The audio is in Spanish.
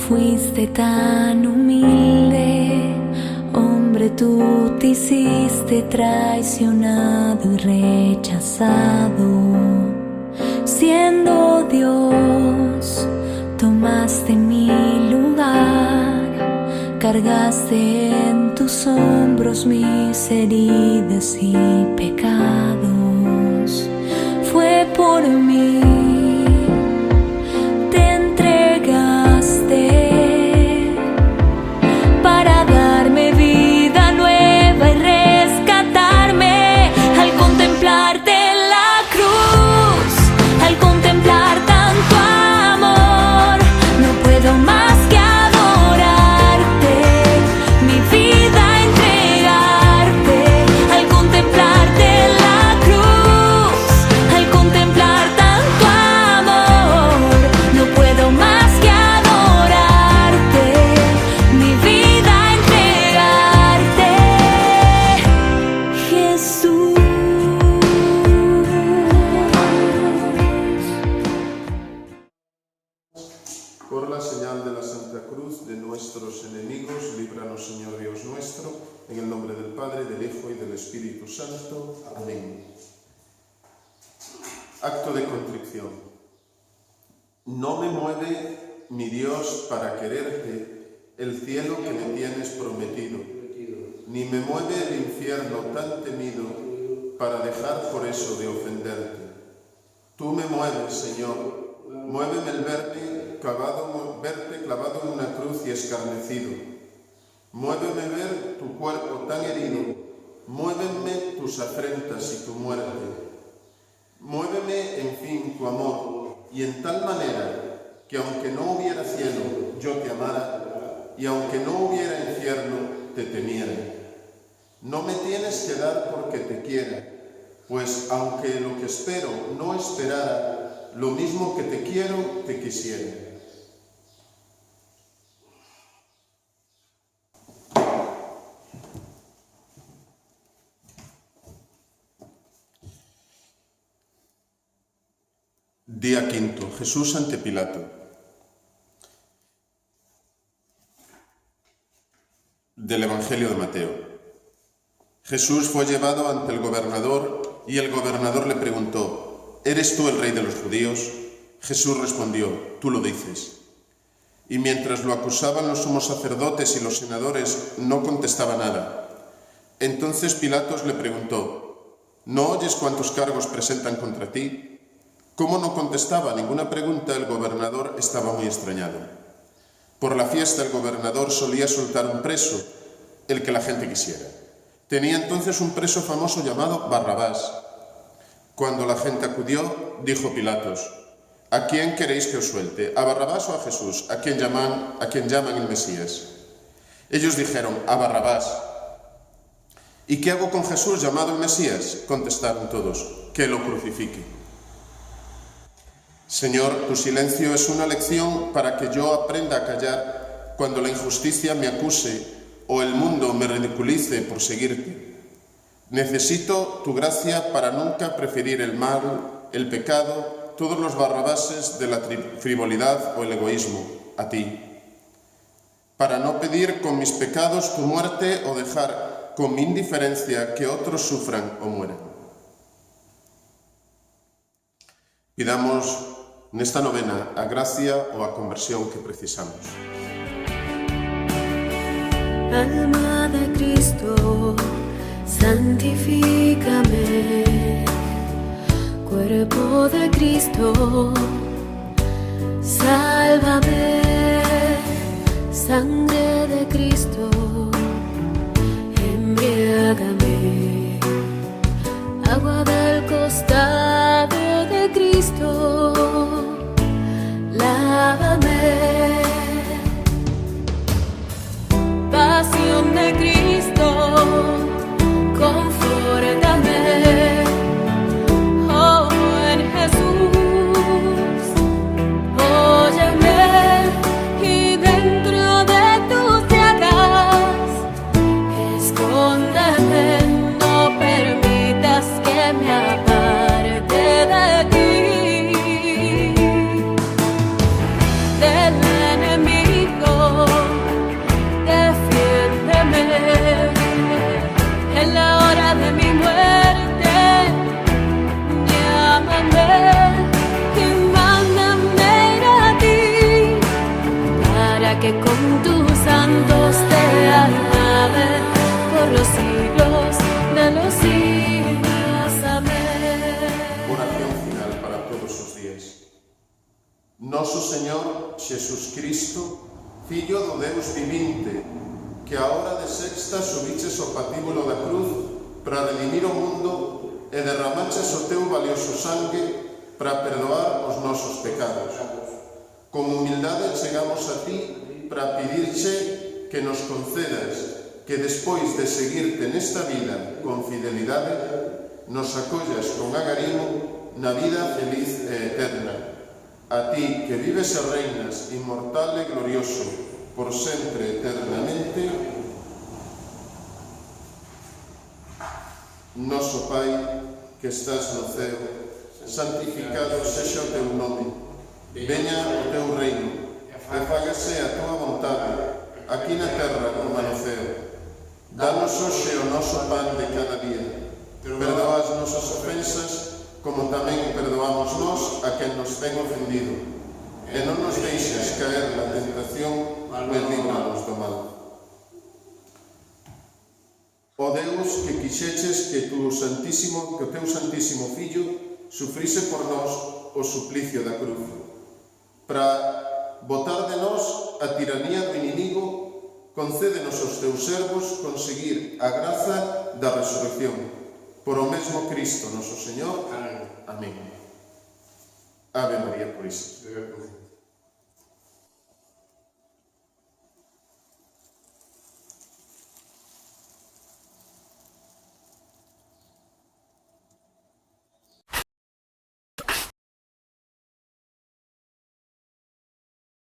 Fuiste tan humilde, hombre, tú te hiciste traicionado y rechazado. Siendo Dios, tomaste mi lugar, cargaste en tus hombros mis heridas y pecados. Fue por mí. Por la señal de la Santa Cruz de nuestros enemigos, líbranos, Señor Dios nuestro, en el nombre del Padre, del Hijo y del Espíritu Santo. Amén. Acto de contrición. No me mueve, mi Dios, para quererte, el cielo que me tienes prometido, ni me mueve el infierno tan temido, para dejar por eso de ofenderte. Tú me mueves, Señor, muéveme el verte clavado en una cruz y escarnecido. Muéveme ver tu cuerpo tan herido, muéveme tus afrentas y tu muerte. Muéveme, en fin, tu amor, y en tal manera que aunque no hubiera cielo, yo te amara, y aunque no hubiera infierno, te temiera. No me tienes que dar porque te quiera, pues aunque lo que espero no esperara, lo mismo que te quiero, te quisiera. Día quinto. Jesús ante Pilato. Del Evangelio de Mateo. Jesús fue llevado ante el gobernador y el gobernador le preguntó: ¿Eres tú el rey de los judíos? Jesús respondió: Tú lo dices. Y mientras lo acusaban los sumos sacerdotes y los senadores, no contestaba nada. Entonces Pilatos le preguntó: ¿No oyes cuántos cargos presentan contra ti? Como no contestaba ninguna pregunta, el gobernador estaba muy extrañado. Por la fiesta el gobernador solía soltar un preso, el que la gente quisiera. Tenía entonces un preso famoso llamado Barrabás. Cuando la gente acudió, dijo Pilatos: ¿A quién queréis que os suelte? ¿A Barrabás o a Jesús, a quien llaman el Mesías? Ellos dijeron: a Barrabás. ¿Y qué hago con Jesús llamado el Mesías? Contestaron todos: que lo crucifique. Señor, tu silencio es una lección para que yo aprenda a callar cuando la injusticia me acuse o el mundo me ridiculice por seguirte. Necesito tu gracia para nunca preferir el mal, el pecado, todos los barrabases de la frivolidad o el egoísmo, a ti. Para no pedir con mis pecados tu muerte o dejar con mi indiferencia que otros sufran o mueran. Pidamos en esta novena a gracia o a conversión que precisamos. Alma de Cristo, santifícame. Cuerpo de Cristo, sálvame. Sangre de Cristo, embriágame. Agua del costado de Cristo, lávame. Pasión de Cristo, confórtame. Oh, en Jesús, óyeme, y dentro de tus llagas, escóndeme, no permitas que me aparte. para que con tus santos te alabe por los siglos de los siglos. Amén. Oración final para todos os días. Noso Señor Xesús Cristo, Fillo do Deus vivinte, que a hora de sexta subiches ao patíbulo da cruz para redimir o mundo e derramaches o teu valioso sangue para perdoar os nosos pecados. Con humildade chegamos a ti para pedirche que nos concedas que despois de seguirte nesta vida con fidelidade nos acollas con agarimo na vida feliz e eterna. A ti que vives e reinas inmortal e glorioso por sempre eternamente. Noso Pai, que estás no ceo, santificado sexa o teu nome. Veña o teu reino, e fágase a tua vontade, aquí na terra como no ceo. Danos hoxe o noso pan de cada día. Perdoa as nosas ofensas, como tamén perdoamos nós a quen nos ten ofendido. E non nos deixes caer na tentación, mas líbranos do mal. Ó Deus, que quixeches que o teu santísimo Fillo sufrise por nós o suplicio da cruz, para botar de nós a tiranía do inimigo, concédenos aos teus servos conseguir a graza da resurrección. Por o mesmo Cristo, noso Señor. Amén. Ave María Purísima.